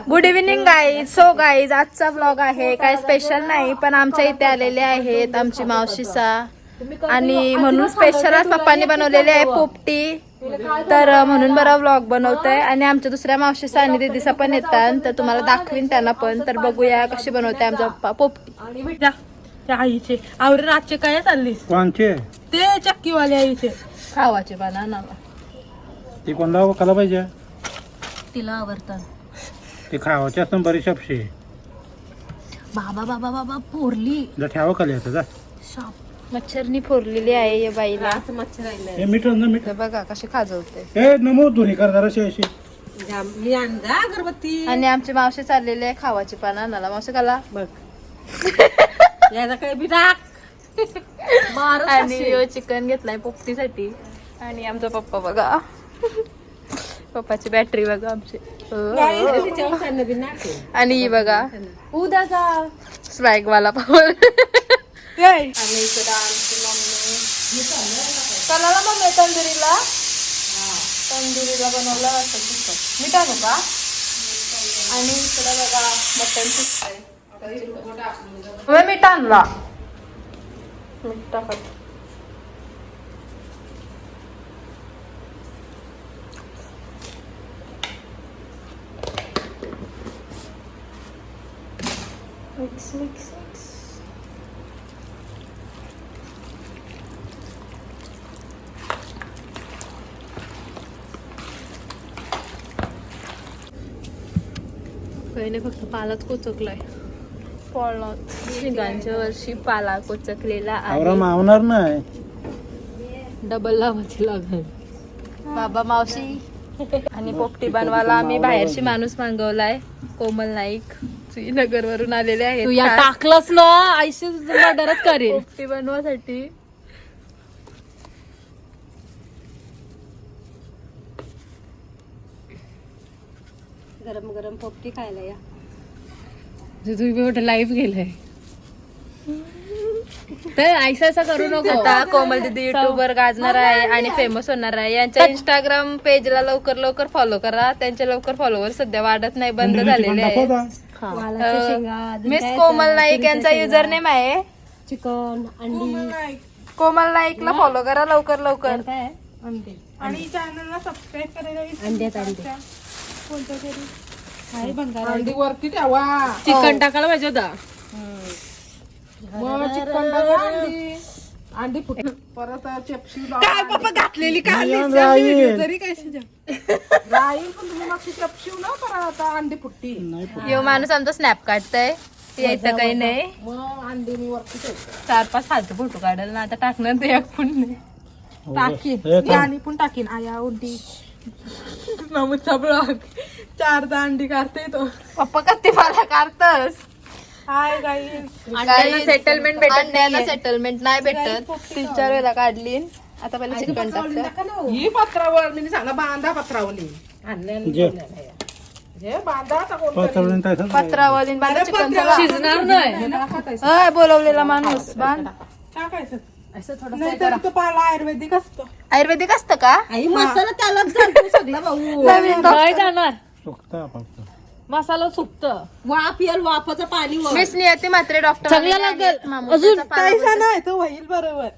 Good evening guys. So guys आजचा blog आहे, काय स्पेशल नाही, पण आमच्या इथे आलेले आहेत आमची मावशीसा आणि म्हणून स्पेशल आज पप्पांनी बनवलेली आहे पोपटी. तर म्हणून बरं ब्लॉग बनवतोय आणि आमच्या दुसऱ्या मावशीसा आणि दीदीसा पण येतात, तर तुम्हाला दाखवीन त्यांना पण. तर बघूया कशी बनवते आमचा पप्पा पोपटी. त्या आईचे आवरे आजचे काय चालली कोणचे ते चक्कीवाले आईचे खावाचे बनाना ते कोणला खाला पाहिजे तिला आवडतात. ते खावाचे असतं बरी शपशे बाबा बाबा बाबा फोरली जा ठेवा खाली आता जा मच्छरनी फोरलेली आहे या बाईला. मच्छर हे मीठ ना मीठ तर बघा कशी खाजवते. हे नमो दोन्ही कर जराशी अशी मी आणला अगरबत्ती आणि आमची मावशी चाललेली आहे खावाची पाना नाला. मावशी खाला बघ याचा काय बी टाक आणि चिकन घेतलाय पोपटीसाठी. आणि आमचा पप्पा बघा पप्पाची बॅटरी बघा आमची. आणि ही बघा उद्याचा स्वॅग वाला पावर. कलाला मम्मी तंदुरीला बनवला असं चिकन. मीठ आणू का? आणि इकडे बघा मटन शिजतंय. मीठ आणला. मीठ टाकत मिक्स मिक्स मिक्स. काही नाही, फक्त पालाच कोचकलाय. शिंगांच्या वर्षी पाला कोचकलेला आवरा आहे. मावणार नाही डबल लावायची लागल. बाबा मावशी आणि पोपटी बनवायला आम्ही बाहेरची माणूस मागवलाय. कोमल नाईक श्रीनगर वरून आलेले आहेत. तू या टाकलंस ना आईशी मर्डरच करेल पोपटी बनवासाठी. गरम गरम पोपटी खायला या. तुम्ही मोठं लाईव्ह गेलंय तर ऐसा करू नको. आता कोमल दीदी युट्यूबर गाजणार आहे आणि फेमस होणार आहे. यांच्या इंस्टाग्राम पेजला लवकर लवकर फॉलो करा. त्यांचे लवकर फॉलोवर सध्या वाढत नाही, बंद झालेले आहे. मिस कोमल नाईक यांचा युजर नेम आहे. चिकन अंडी कोमल नाईकला फॉलो करा लवकर लवकर. काय अंडे आणि चॅनलला सबस्क्राईब करायला अंड्यात अंडे कोणतं तरी अंडी वरती ठेवा. चिकन टाकायला पाहिजे होता. चिकन अंडी फुट परत चेपशी काय बाबा घातलेली तरी काय राहील पण तुम्ही मागची चेपशी ना परत आता अंडी फुटती. यो माणूस आमचा स्नॅप काढताय. यायचं काही नाही. मग अंडी मी वरती ठेवते. 4-5 फालतू फोटो काढल ना आता टाकणार ते एक पण नाही. टाकीन आणि पण टाकीन आया अंडी नमूचा ब्लॉग 4 अंडी काढते तो. पप्पा कधी मला काढतस. हाय गाईस अंड्याला सेटलमेंट भेटत. अंड्याला सेटलमेंट नाही भेटत. 3-4 वेळा काढली. आता पहिला चिकन टाकतं. ही पत्रावर मी सांगा बांधा पत्रावली बांधा पत्रावली बांधा चिकन शिजणार नाही. बोलवलेला माणूस बांध टाकायचं असं थोडं तो पाला आयुर्वेदिक असतो. आयुर्वेदिक असतं का? मसाला त्यालाच घालतो सगळा भाऊ. नाही जाणार. मसाला सुकत वाफ येईल वाफाचं पाणी मिस नियती मात्रे डॉक्टर चांगला लागेल. अजून पैसा नाही तो होईल बरोबर.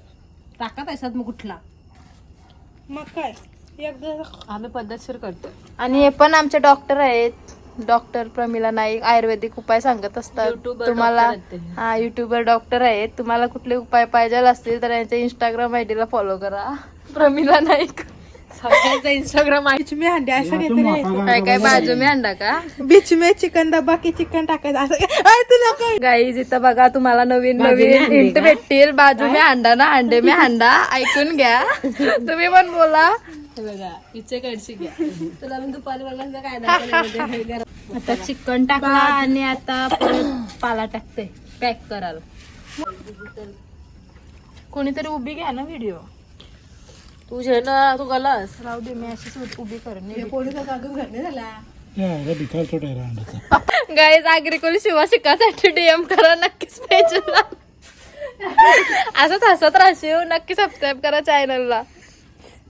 टाका पैशात मग कुठला मग काय एकदा आम्ही पद्धतशीर करतो. आणि हे पण आमचे डॉक्टर आहेत. डॉक्टर प्रमिला नाईक आयुर्वेदिक उपाय सांगत असतात तुम्हाला. हा युट्यूबर डॉक्टर आहेत. तुम्हाला कुठले उपाय पाहिजे असतील तर यांच्या इंस्टाग्राम आयडी ला फॉलो करा. प्रमिला नाईक इंस्टाग्राम बीच में अंडे असं काय काय बाजू मी अंडा का बीच में चिकन डब्बा की चिकन टाकायचं असं तुला काय गाईज इथं बघा तुम्हाला नवीन नवीन हिंट भेटतील. बाजू मी अंडा ना अंडे मी अंडा ऐकून घ्या. तुम्ही पण बोला. बघा इथे कडशी घ्या तुला मी दुपारी बोलला काय आता चिकन टाकला आणि आता परत पाला टाकते पॅक करायला. कोणीतरी उभी घ्या ना व्हिडिओ. तुझे ना तू गलास राहू दे मी अशीच उभी करणे. पोलिसाचा अजून घर नाही झाला. गाईज अग्रिकोल शिवा शिकासाठी डीएम करा नक्कीच पेजला. असंच हसत राहशील. नक्की सबस्क्राईब करा चॅनलला.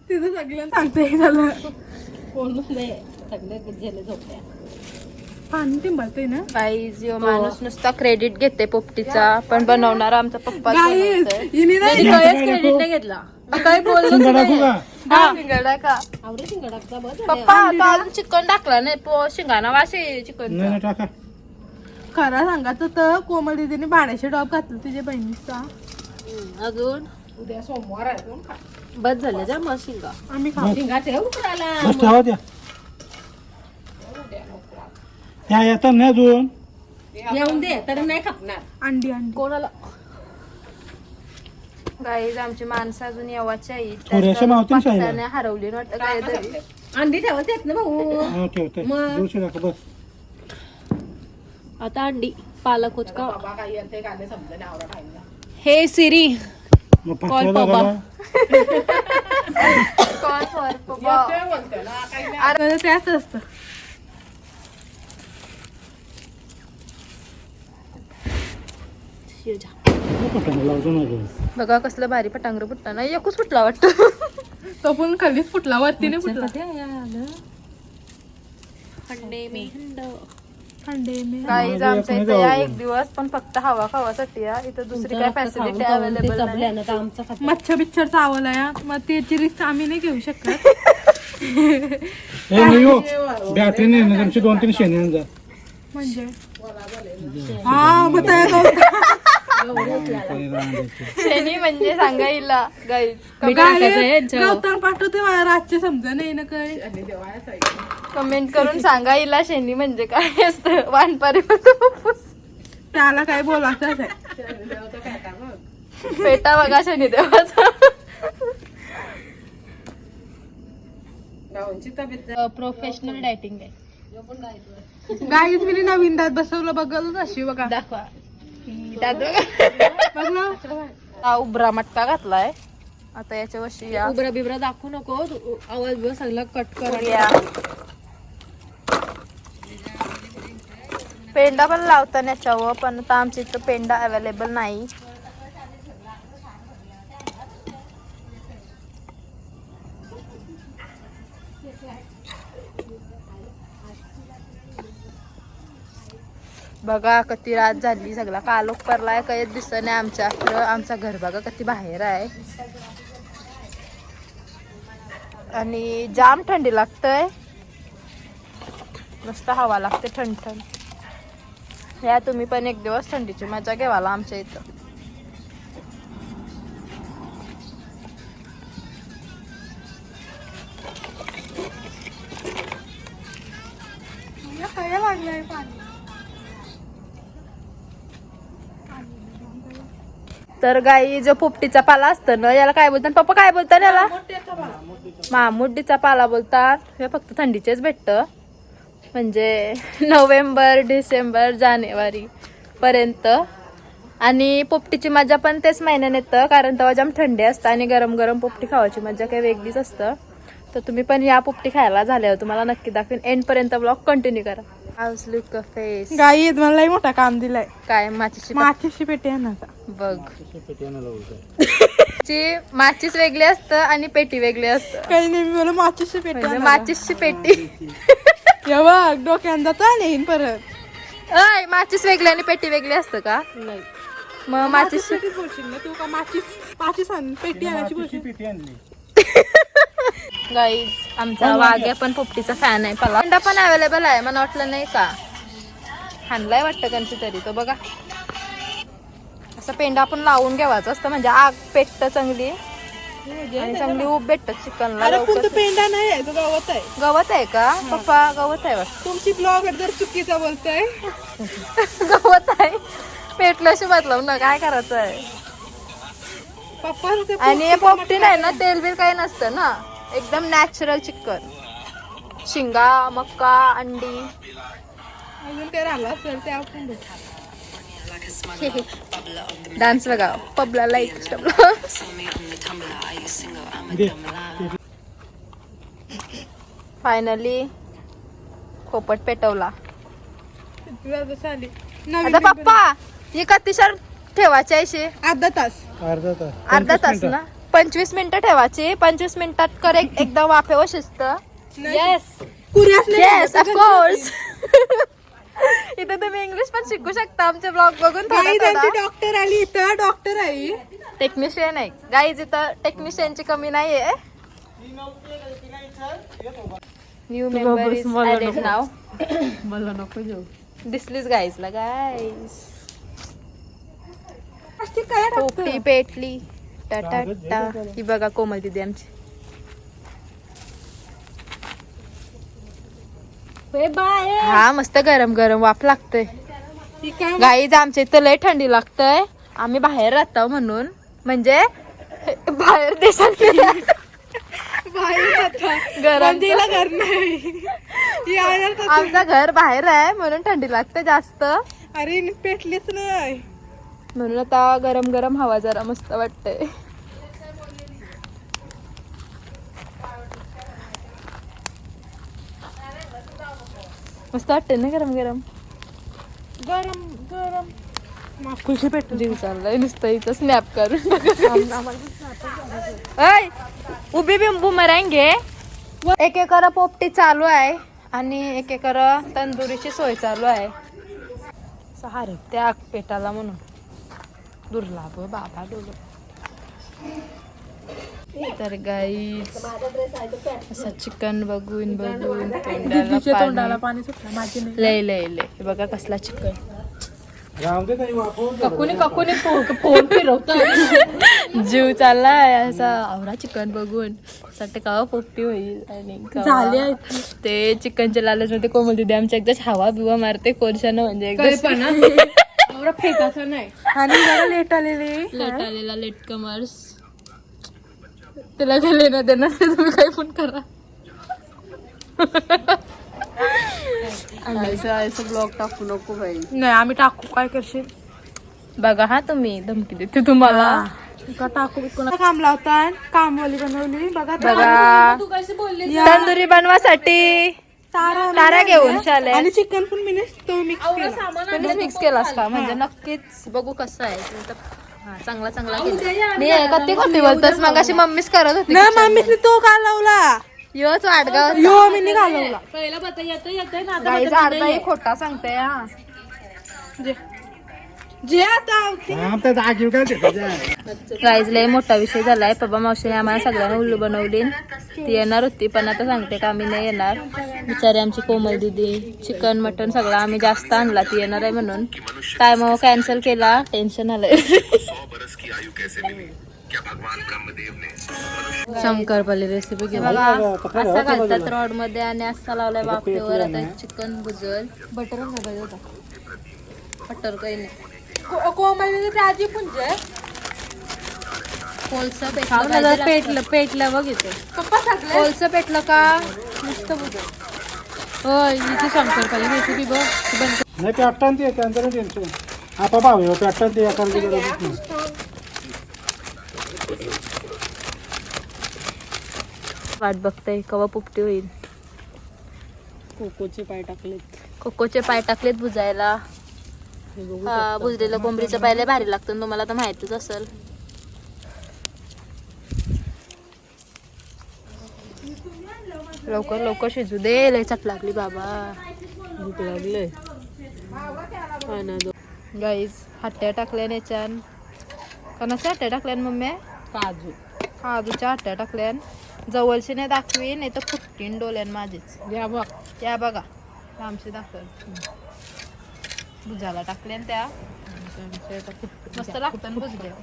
तिथं सगळं सांगते झालं कोणच नाही सगळे गेले झोपल्या. पाणी टिंबलतंय ना गाईज यो माणूस नुसता क्रेडिट घेते पोपटीचा, पण बनवणारा आमचा पप्पा गाईज हिने ना क्रेडिट नाही घेतला. मी काही बोललो शिंगा टाकू का? शिंगाडा का पप्पा तो अजून चिकन टाकला नाही, शिंगाणा वाशे चिकन. नाही टाका. खरं सांगायचं तर कोमल दीदीने भाड्याचे डॉब घातलं तुझ्या बहिणीचा. अजून उद्या सोमवार आहे बस झाले जा मग शिंगा. आम्ही खाऊ. बस ठेवा द्या. त्या येतात ना अजून. येऊन दे तरी नाही खपणार. अंडी अंडी कोणाला गाईज आमची माणसं अजून येवाची आहेत. थोड्याशा मावतीन शाळेला. पत्त्याने हरवली ना वाटतं काय तरी. अंडी ठेवत येत ना भाऊ. हो ठेवते. दोनशे टाका बस. आता अंडी पालक होत का. बाबा काही येते काय समजा नाही आवडा खायला. हे सिरी मग कॉल पाचव्या बाबा. जागाला कॉल फॉर पप्पा. ते बोलते ना काही नाही. अरे त्याच असतं. पटांगण लावतो ना गं. बघा कसलं भारी पटांगर फुटला ना, एकच फुटला वाटतं. तो पण खालीच फुटला वरती नाही फुटला. अंडे मे गाईज आमच्या इथे या एक दिवस पण फक्त हवा खावासाठी या. इथं दुसरी काय फॅसिलिटी अवेलेबल नाही. मच्छर बिच्छर चावला या मग त्याची रिस्क आम्ही नाही घेऊ शकत. ए नाही हो. बॅटरी नाही ना तुमची 2-3 शेणी आणून जा. म्हणजे हा मग तयार शेणी म्हणजे सांगा हिला गाईज. गौतम पाठवते मला रातचे समजा नाही ना काही. कमेंट करून सांगा हिला शेणी म्हणजे काय असतं. वानपारी त्याला काय बोलायचं आहे. पेटा बघा शनी देवाचा. प्रोफेशनल डायटिंग आहे. गाईच मी नवीन दात बसवलं बघल अशी बघा. दाखवा बघलं हा उभरा मटका घातलाय. आता याच्या वशी या उबरा बिबरा दाखवू नको. आवाज सगळं कट कर. या. पेंडा पण लावता याच्यावर, पण आता आमच्या इथं पेंडा अवेलेबल नाही. बघा किती रात झाली, सगळा कालोख पडलाय, काही दिसत नाही आमच्या. आमचा घर बघा किती बाहेर आहे आणि जाम थंडी लागतंय. मस्त हवा लागते थंड थंड. या तुम्ही पण एक दिवस थंडीची मजा घ्यावाला आमच्या इथं. काय लागलंय पाणी. तर गाई जो पोपटीचा पाला असतो ना, याला काय बोलतात पप्पा, काय बोलतात याला? मामुड्डीचा पाला बोलतात. हे फक्त थंडीचेच भेटतं, म्हणजे नोव्हेंबर डिसेंबर जानेवारी पर्यंत. आणि पोपटीची मजा पण तेच महिन्यात येतं, कारण तेव्हा जाम थंडी असतं आणि गरम गरम पोपटी खावायची मजा काही वेगळीच असतं. तर तुम्ही पण या पोपटी खायला झाल्यावर तुम्हाला नक्की दाखवेन. एंड पर्यंत ब्लॉग कंटिन्यू करा. House look face. गाई मला लई मोठा काम दिलाय. काय माचीची माचीची पेटी आहे ना. बघ, माचीस वेगळी असतं आणि पेटी वेगळी असतं. काही नाही मला माचीची पेटी म्हणजे माचीसची पेटी. बघ डोक्यात जाता नाही परत. अय, माचीस वेगळी आणि पेटी वेगळी असतं का? नाही. मग माचीस बोलशील ना तू का माचीस माचीस आण पेटी आणायची बोलशील. पेटी आणली. गाईज आमचा वाघ्या पण पोपटीचा फॅन आहे. पेंडा पण अवेलेबल आहे, मला वाटलं नाही का हाणलाय वाटतं कोणती तरी. तो बघा असं पेंडा आपण लावून घ्यावायचं असतं, म्हणजे आग पेटतं चांगली आणि चांगली उब भेटत चिकनला. पेंडा नाही आहे तो गवत आहे. गवत आहे का पप्पा? गवत आहे वाटतं. तुमची ब्लॉग जर चुकीचा बोलताय. गवत आहे, पेटल्याशी बदलाव ना, काय करायचं आहे. पप्पा आणि हे पोपटी नाही ना, तेल बिल काही नसतं ना, एकदम नॅचरल चिकन. शिंगा, मक्का, अंडी. अजून ते राहिलं असेल ते आपण डान्स बघा पबला लाईक. फायनली पोपट पेटवला. आता पप्पा ही कतिशर ठेवायची आहे? अर्धा तास. अर्धा तास ना, 25 मिनिटं ठेवायची. 25 मिनिटात करेक्ट एकदम वाफेवर शिजतं. येस कुरियास येस ऑफकोर्स. पण शिकू शकता आमचे ब्लॉग बघून. डॉक्टर आली इथं, डॉक्टर आई टेक्निशियन आहे गाईज, इथं टेक्निशियनची कमी नाहीये. न्यू मेंबर इज ॲडेड नाव. मला नको जेव. दिसलीच गाईजला गाईज. काय पोपटी पेटली टाटा. ही बघा कोमल दिदी आमची. हा मस्त गरम गरम वाफ लागतंय गाईज. आमच्या इथं लय थंडी लागतंय. आम्ही बाहेर राहतो म्हणून, म्हणजे बाहेर देशात गरम घर नाही. आमचं घर बाहेर आहे म्हणून थंडी लागते जास्त. अरे पेटलीच नाही म्हणून आता गरम गरम हवा जरा मस्त वाटतंय. मस्त वाटतंय ना गरम गरम. गरम गरम खुशी पेटली. जीव चाललाय नुसतं इथं स्नॅप करून. उभी बिंबू मरांगे. एक एकर पोपटी चालू आहे आणि एक एकर तंदुरीची सोय चालू आहे. सहारे त्या पेटाला म्हणून दुर्लाभ बाबा डोलो. तर गाईस असं चिकन बघून बघून तोंडाला पाणी सुटलं माझी. लय लय लय हे बघा कसला चिकन. ककुनी फोन फिरवतो. जीव चाललाय असा आवरा चिकन बघून. असं कावा पोपटी होईल आणि झाले ते चिकनच्या लालच मध्ये कोमल दिदी आमच्या एकदाच हवा बिवा मारते कोळशानं, म्हणजे फेकायचं नाही. आणि लेट आलेला लेट कमर्स. तुला काय लेणं देणार तुम्ही काही पण करा. असं ब्लॉग टाकू नको बाई. नाही आम्ही टाकू, काय करशील बघा. हा तुम्ही धमकी देते तुम्हाला. टाकू काम लावतात. कामवाली बनवली बघा. तंदुरी बनवासाठी तारा घेऊन चालेल. आणि चिकन पण मी मिक्स केला असता म्हणजे नक्कीच बघू कसं आहे. चांगला चांगला कधी खोटी बोलतोस. मग अशी मम्मीच करत होती. मम्मीने तो घालवला. योच वाटगाव यो मी घालवला. खोटा सांगते. जे आता गाईज लय मोठा विषय झालाय. पप्पा मावशीने आम्हाला सगळ्यांना उल्लू बनवली. ती येणार होती पण आता सांगते का आम्ही नाही येणार. बिचारी आमची कोमल दिदी चिकन मटन सगळं आम्ही जास्त आणला, ती येणार आहे म्हणून. टाइम कॅन्सल केला. टेन्शन आलंय. शंकरपाली रेसिपी बघा. असा घालतात रॉड मध्ये आणि असा लावलाय वाफेवर. आता चिकन भुजल. बटर बटर काही नाही. आजी पुंजे कोळसं पेटलं बघ इथे. कोळसं पेटलं का नुसतं बुजल. होय इथे शंकरपाली रेसिपी बघ. नाही पेटतात ते त्यांचं टेन्शन. आपा भाव पेटतात ते एखादी गरज नाही. वाट बघताय कवा पोपटी होईल. कोकोचे पाय टाकलेत भुजायला. भुजलेलं कोंबडीचं पाय भारी लागतं तुम्हाला तर माहितीच असेल. लवकर लवकर शिजू दे. लय चट लागली बाबा. भूक लागले गाईज. हट्ट्या टाकल्यान याच्यान. कणाच्या हट्ट्या टाकल्यान मम्मी? काजूच्या हट्ट्या टाकल्यान. जवळशी नाही दाखवी नाही तर फुटतीन डोल्यान माझीच. या बघा आमची दाखल भुजाला टाकल्यान त्या मस्त लागतं भुजल्या.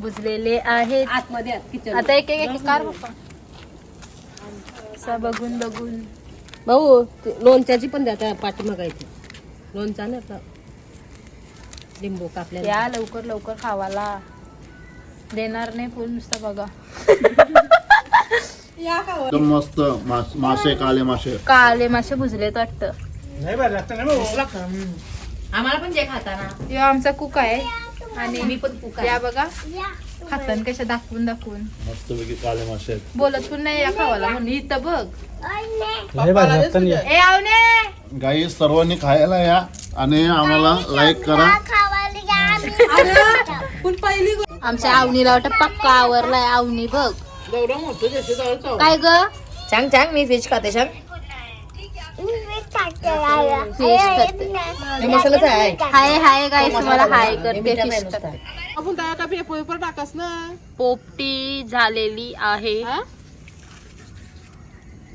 भुजलेले आहेत आता. एक एक कार बघून बघून भाऊ लोणच्याची पण द्या पाठीमागायची. लोणचा ना लिंबू कापल्या. या लवकर लवकर खावाला देणार नाही फुल नुसतं बघा. मस्त मासे काले मासे भुजलेत वाटतं. आम्हाला पण जे खाताना. यो आमचा कुक आहे आणि मी पण कुक आहे. या बघा खाताना कशा दाखवून दाखवून मस्त पैकी काले मासे आहेत. बोलत पण नाही या खावाला म्हणून. इथं बघ गाई सर्वांनी खायला या आणि आम्हाला लाईक करा. आमच्या आवनीला वाटत पक्का आवरलाय. आवनी बघ जेवढं मोठं जशी जवळ चव काय ग छान छान मी फिश खाते छान हे मसालाच आहे हाय हाय गाईस तुम्हाला हाय करते फिश करते. आपण त्या पेपर टाकास ना पोपटी झालेली आहे.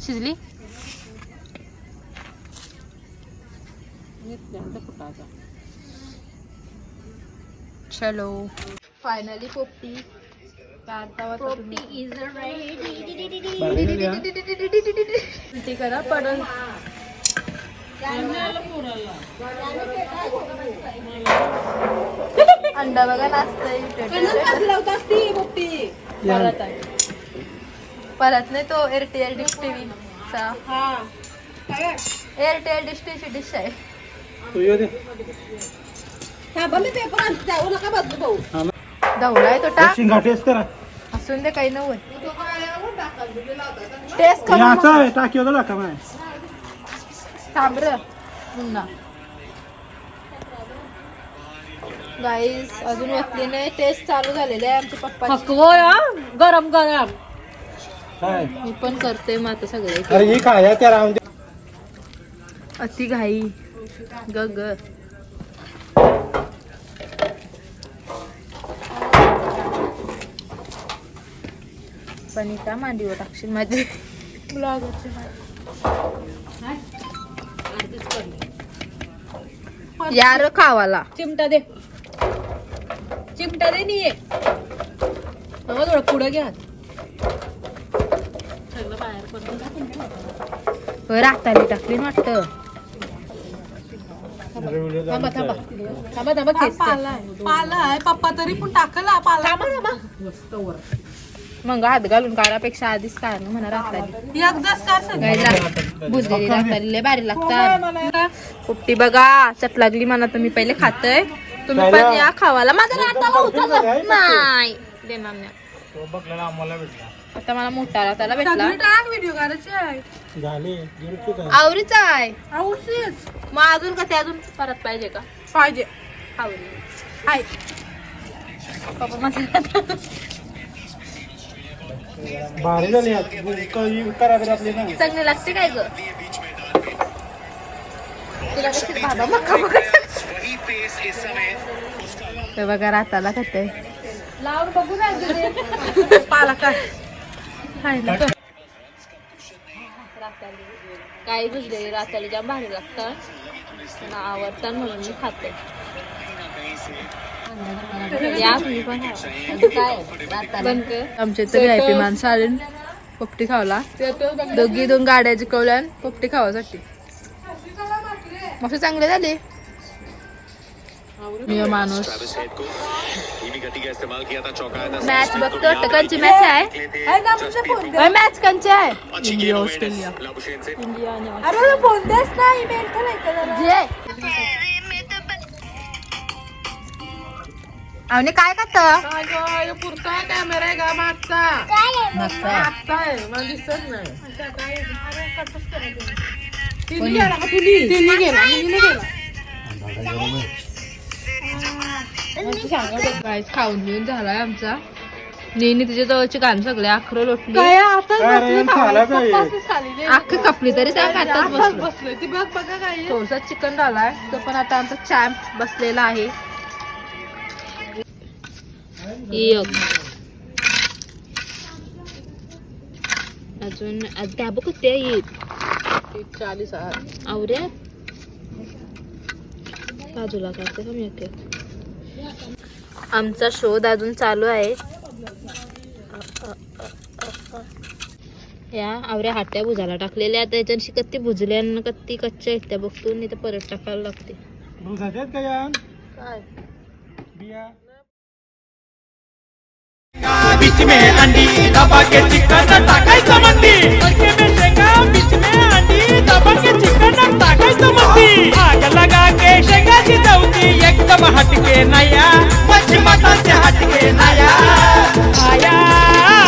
शिजली चलो फायनली पोपटी पोपटी इज रेडी करा पडल अंडा बघा नाचतंय परत नाही तो एअरटेल डिश टीव्ही चा एअरटेल डिश टीव्हीची डिश आहे. धावलाय तो टाक शिंगा टेस्ट करा असून दे काही नव्हतं टेस्ट हे करून असं आहे टाकी होतं टाका माय थांब र पुन्हा गाईस अजून वाटली नाही टेस्ट चालू झालेली आहे आमच्या पप्पा गरम गरम काय मी पण करते मग आता सगळे अरे ही काय त्या राहून दे. अति घाई ग ग पनिता मांडीवर टाकशील माझे यार खावाला चिमटा दे नाहीये थोडं पुढं घ्या राताली टाकली वाटतं थांबा थांबा थांबा थांबा पाला आहे पप्पा तरी पण टाकला पाला मग हात घालून काढापेक्षा आधीच काय म्हणा राताली एकदाच काय सांग भुजलेली राताली लय भारी लागतात. पोपटी बघा चट लागली मला तुम्ही पहिले खातय तुम्ही पण या खावाला माझा राताला उचलला नाही देणार नाही. तो बघलेला आम्हाला भेटला आता मला मोठा राताला भेटला व्हिडिओ करायचे आहे झाले दीडशेच आहे. आवरीच आहे औषध मग अजून कसे अजून परत पाहिजे का पाहिजे आवरी हाय पप्पा मसाला भारी झाली काही करावी लागली ना चांगली लागते काय ग तुला कशी बाबा मक्का ते बघा राताला खाते लावून बघू ना पाला काय काही भुजलेली राताली जाम भारी लागतात आवडतात म्हणून मी खाते. या तुम्ही पण आमच्या इथे VIP माणसं आले पोपटी खावला दोघी दोन गाड्या जिकवल्या पोपटी खावासाठी मग चांगले झाले. मी माणूस मॅच बघतो टकांची मॅच आहे मॅच कंची आहे इंडिया ऑस्ट्रेलिया अरे बोलतेच नाही जे आणि काय करत पुरता कॅमेरा आहे का मागचा आहे मला दिसत नाही तिने गेला गाईस खाऊन घेऊन झालाय आमचा नेहमी तिच्या जवळची कान सगळे अखरो लोटली अख्खी कपली तरी सांग आताच बसलो बसलोय ती बघ बघा काय थोडसा चिकन झालाय तो पण आता आमचा चॅम्प बसलेला आहे. अजून त्या बघ ते येत 40 आवऱ्या बाजूला काढते का मी येते. आमचा शोध अजून चालू आहे. या आवऱ्या हाट्या भुजायला टाकलेल्या आता याच्याशी कत्ती भुजल्या आणि कत्ती कच्च्या आहेत त्या बघतो नाही तर परत टाकायला लागते. काय बिया बीच में अंडी दबा के चिकन टाकायचं मंदी तडके में शेंगा बीच में अंडी दबा के चिकन टाकायचं मंदी आग लगा के शेंगा शिजवती एकदम हटके नया मच्छी मटन से हटके नया आया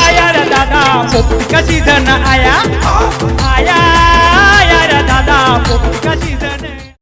आया रे दादा पोपटी का सीजन आया आया आया रे दादा पोपटी